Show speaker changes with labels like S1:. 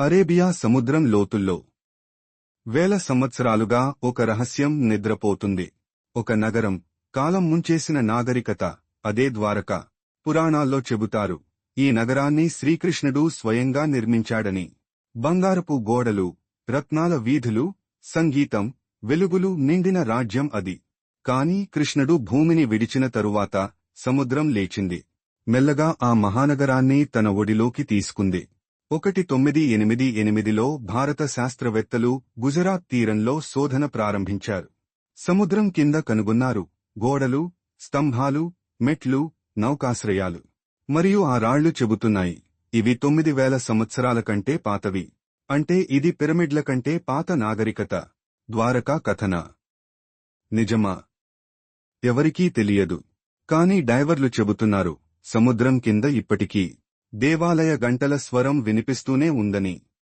S1: Arabia సముద్రం లోతుల్లో వేల సంవత్సరాలుగా ఒక రహస్యం నిద్రపోతుంది. ఒక నగరం, కాలం ముంచేసిన నాగరికత, అదే ద్వారక. పురాణాల్లో చెబుతారు, ఈ నగరాన్ని శ్రీకృష్ణుడు స్వయంగా నిర్మించాడని. బంగారపు గోడలు, రత్నాల వీధులు, సంగీతం, వెలుగులు నిండిన రాజ్యం అది. కాని కృష్ణుడు భూమిని విడిచిన తరువాత సముద్రం లేచింది. మెల్లగా ఆ మహానగరాన్ని తన ఒడిలోకి తీసుకుంది. 1988లో భారత శాస్త్రవేత్తలు గుజరాత్ తీరంలో శోధన ప్రారంభించారు. సముద్రం కింద కనుగొన్నారు గోడలు, స్తంభాలు, మెట్లు, నౌకాశ్రయాలు. మరియు ఆ రాళ్లు చెబుతున్నాయి, ఇవి 9000 సంవత్సరాల కంటే పాతవి. అంటే ఇది పిరమిడ్ల కంటే పాత నాగరికత. ద్వారకా కథనా? నిజమా? ఎవరికీ తెలియదు. కాని డైవర్లు చెబుతున్నారు, సముద్రం కింద ఇప్పటికీ దేవాలయ గంటల స్వరం వినిపిస్తూనే ఉందని.